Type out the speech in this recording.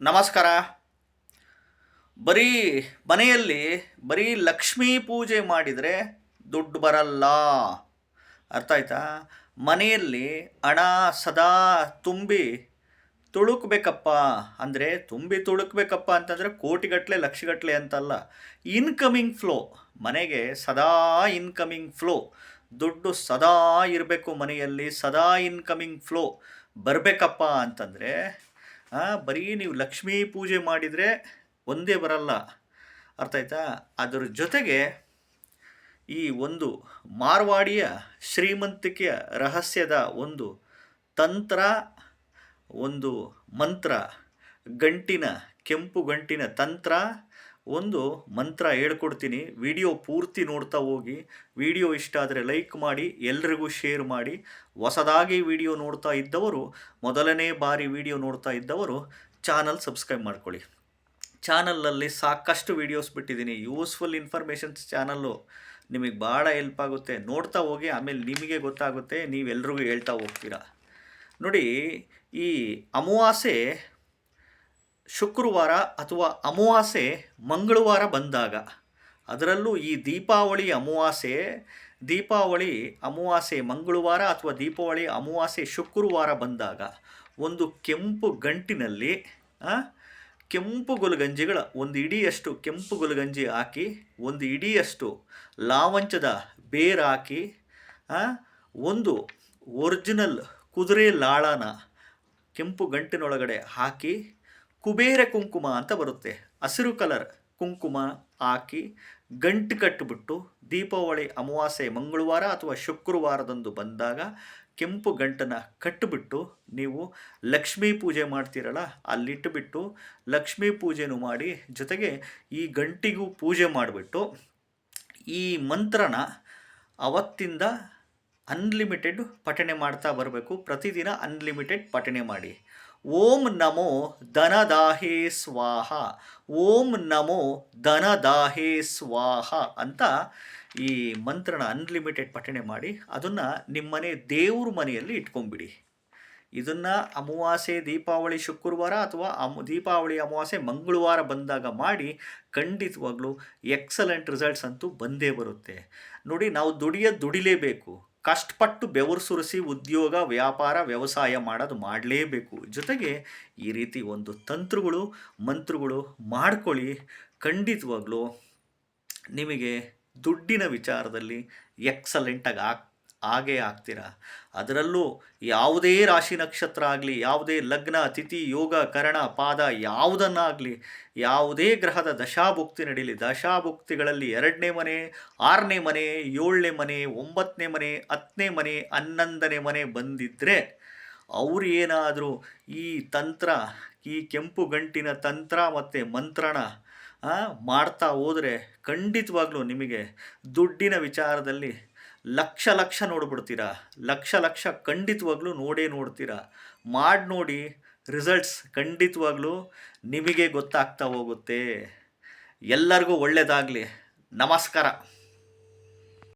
ನಮಸ್ಕಾರ. ಬರೀ ಮನೆಯಲ್ಲಿ ಬರೀ ಲಕ್ಷ್ಮೀ ಪೂಜೆ ಮಾಡಿದರೆ ದುಡ್ಡು ಬರಲ್ಲ. ಅರ್ಥ ಆಯ್ತಾ? ಮನೆಯಲ್ಲಿ ಹಣ ಸದಾ ತುಂಬಿ ತುಳುಕ್ಬೇಕಪ್ಪ ಅಂದರೆ ತುಳುಕ್ಬೇಕಪ್ಪ ಅಂತಂದರೆ ಕೋಟಿಗಟ್ಟಲೆ ಲಕ್ಷಗಟ್ಟಲೆ ಅಂತಲ್ಲ. ಇನ್ಕಮಿಂಗ್ ಫ್ಲೋ, ಮನೆಗೆ ಸದಾ ಇನ್ಕಮಿಂಗ್ ಫ್ಲೋ, ದುಡ್ಡು ಸದಾ ಇರಬೇಕು ಮನೆಯಲ್ಲಿ, ಸದಾ ಇನ್ಕಮಿಂಗ್ ಫ್ಲೋ ಬರಬೇಕಪ್ಪ ಅಂತಂದರೆ ಬರೀ ನೀವು ಲಕ್ಷ್ಮೀ ಪೂಜೆ ಮಾಡಿದರೆ ಒಂದೇ ಬರಲ್ಲ. ಅರ್ಥ ಆಯ್ತಾ? ಅದರ ಜೊತೆಗೆ ಈ ಒಂದು ಮಾರ್ವಾಡಿಯ ಶ್ರೀಮಂತಿಕೆಯ ರಹಸ್ಯದ ಒಂದು ತಂತ್ರ, ಒಂದು ಮಂತ್ರ, ಕೆಂಪು ಗಂಟಿನ ತಂತ್ರ, ಒಂದು ಮಂತ್ರ ಹೇಳ್ಕೊಡ್ತೀನಿ. ವಿಡಿಯೋ ಪೂರ್ತಿ ನೋಡ್ತಾ ಹೋಗಿ. ವಿಡಿಯೋ ಇಷ್ಟ ಆದರೆ ಲೈಕ್ ಮಾಡಿ, ಎಲ್ರಿಗೂ ಶೇರ್ ಮಾಡಿ. ಹೊಸದಾಗಿ ವಿಡಿಯೋ ನೋಡ್ತಾ ಇದ್ದವರು, ಮೊದಲನೇ ಬಾರಿ ವಿಡಿಯೋ ನೋಡ್ತಾ ಇದ್ದವರು ಚಾನಲ್ ಸಬ್ಸ್ಕ್ರೈಬ್ ಮಾಡ್ಕೊಳ್ಳಿ. ಚಾನಲಲ್ಲಿ ಸಾಕಷ್ಟು ವೀಡಿಯೋಸ್ ಬಿಟ್ಟಿದ್ದೀನಿ. ಯೂಸ್ಫುಲ್ ಇನ್ಫಾರ್ಮೇಷನ್ಸ್ ಚಾನಲ್ಲು, ನಿಮಗೆ ಭಾಳ ಹೆಲ್ಪ್ ಆಗುತ್ತೆ. ನೋಡ್ತಾ ಹೋಗಿ, ಆಮೇಲೆ ನಿಮಗೆ ಗೊತ್ತಾಗುತ್ತೆ, ನೀವೆಲ್ರಿಗೂ ಹೇಳ್ತಾ ಹೋಗ್ತೀರಾ. ನೋಡಿ, ಈ ಅಮಾವಾಸ್ಯೆ ಶುಕ್ರವಾರ ಅಥವಾ ಅಮಾವಾಸ್ಯೆ ಮಂಗಳವಾರ ಬಂದಾಗ, ಅದರಲ್ಲೂ ಈ ದೀಪಾವಳಿ ಅಮಾವಾಸ್ಯೆ ಮಂಗಳವಾರ ಅಥವಾ ದೀಪಾವಳಿ ಅಮಾವಾಸ್ಯೆ ಶುಕ್ರವಾರ ಬಂದಾಗ ಒಂದು ಕೆಂಪು ಗಂಟಿನಲ್ಲಿ ಕೆಂಪು ಗುಲಗಂಜಿಗಳ ಒಂದು ಇಡಿಯಷ್ಟು ಕೆಂಪು ಗುಲಗಂಜಿ ಹಾಕಿ, ಒಂದು ಇಡಿಯಷ್ಟು ಲಾವಂಚದ ಬೇರು ಹಾಕಿ, ಒಂದು ಒರಿಜಿನಲ್ ಕುದುರೆ ಲಾಳನ ಕೆಂಪು ಗಂಟಿನೊಳಗಡೆ ಹಾಕಿ, ಕುಬೇರ ಕುಂಕುಮ ಅಂತ ಬರುತ್ತೆ, ಹಸಿರು ಕಲರ್ ಕುಂಕುಮ ಹಾಕಿ ಗಂಟು ಕಟ್ಟಿಬಿಟ್ಟು, ದೀಪಾವಳಿ ಅಮಾವಾಸ್ಯೆ ಮಂಗಳವಾರ ಅಥವಾ ಶುಕ್ರವಾರದಂದು ಬಂದಾಗ ಕೆಂಪು ಗಂಟನ್ನು ಕಟ್ಟಿಬಿಟ್ಟು ನೀವು ಲಕ್ಷ್ಮೀ ಪೂಜೆ ಮಾಡ್ತೀರಲ್ಲ, ಅಲ್ಲಿಟ್ಟುಬಿಟ್ಟು ಲಕ್ಷ್ಮೀ ಪೂಜೆನೂ ಮಾಡಿ, ಜೊತೆಗೆ ಈ ಗಂಟಿಗೂ ಪೂಜೆ ಮಾಡಿಬಿಟ್ಟು ಈ ಮಂತ್ರನ ಅವತ್ತಿಂದ ಅನ್ಲಿಮಿಟೆಡ್ ಪಠಣೆ ಮಾಡ್ತಾ ಬರಬೇಕು. ಪ್ರತಿದಿನ ಅನ್ಲಿಮಿಟೆಡ್ ಪಠಣೆ ಮಾಡಿ. ಓಂ ನಮೋ ಧನದಾಹೇ ಸ್ವಾಹ, ಓಂ ನಮೋ ಧನದಾಹೇ ಸ್ವಾಹ ಅಂತ ಈ ಮಂತ್ರನ ಅನ್ಲಿಮಿಟೆಡ್ ಪಠಣೆ ಮಾಡಿ, ಅದನ್ನು ನಿಮ್ಮನೆ ದೇವ್ರ ಮನೆಯಲ್ಲಿ ಇಟ್ಕೊಂಡ್ಬಿಡಿ. ಇದನ್ನು ಅಮಾವಾಸ್ಯೆ ದೀಪಾವಳಿ ಶುಕ್ರವಾರ ಅಥವಾ ದೀಪಾವಳಿ ಅಮಾವಾಸ್ಯೆ ಮಂಗಳವಾರ ಬಂದಾಗ ಮಾಡಿ. ಖಂಡಿತವಾಗ್ಲೂ ಎಕ್ಸಲೆಂಟ್ ರಿಸಲ್ಟ್ಸ್ ಅಂತೂ ಬಂದೇ ಬರುತ್ತೆ. ನೋಡಿ, ನಾವು ದುಡಿಲೇಬೇಕು. ಕಷ್ಟಪಟ್ಟು ಬೆವರು ಸುರಿಸಿ ಉದ್ಯೋಗ, ವ್ಯಾಪಾರ, ವ್ಯವಸಾಯ ಮಾಡಲೇಬೇಕು. ಜೊತೆಗೆ ಈ ರೀತಿ ಒಂದು ಮಂತ್ರಗಳು ಮಾಡ್ಕೊಳ್ಳಿ. ಖಂಡಿತವಾಗ್ಲೂ ನಿಮಗೆ ದುಡ್ಡಿನ ವಿಚಾರದಲ್ಲಿ ಎಕ್ಸಲೆಂಟಾಗಿ ಆಗೇ ಆಗ್ತೀರ. ಅದರಲ್ಲೂ ಯಾವುದೇ ರಾಶಿ ನಕ್ಷತ್ರ ಆಗಲಿ, ಯಾವುದೇ ಲಗ್ನ ತಿಥಿ ಯೋಗ ಕರಣ ಪಾದ ಯಾವುದನ್ನಾಗಲಿ, ಯಾವುದೇ ಗ್ರಹದ ದಶಾಭುಕ್ತಿ ನಡೀಲಿ, ದಶಾಭುಕ್ತಿಗಳಲ್ಲಿ 2ನೇ ಮನೆ, 6ನೇ ಮನೆ, 7ನೇ ಮನೆ, 9ನೇ ಮನೆ, 10ನೇ ಮನೆ, 11ನೇ ಮನೆ ಬಂದಿದ್ದರೆ ಅವರು ಏನಾದರೂ ಈ ತಂತ್ರ, ಈ ಕೆಂಪು ಗಂಟಿನ ತಂತ್ರ ಮತ್ತು ಮಂತ್ರನ ಮಾಡ್ತಾ ಹೋದರೆ ಖಂಡಿತವಾಗ್ಲೂ ನಿಮಗೆ ದುಡ್ಡಿನ ವಿಚಾರದಲ್ಲಿ ಲಕ್ಷ ನೋಡ್ಬಿಡ್ತೀರಾ. ಲಕ್ಷ ಖಂಡಿತವಾಗ್ಲೂ ನೋಡ್ತೀರಾ. ಮಾಡಿ ನೋಡಿ, ರಿಸಲ್ಟ್ಸ್ ಖಂಡಿತವಾಗ್ಲೂ ನಿಮಗೆ ಗೊತ್ತಾಗ್ತಾ ಹೋಗುತ್ತೆ. ಎಲ್ಲರಿಗೂ ಒಳ್ಳೆಯದಾಗಲಿ. ನಮಸ್ಕಾರ.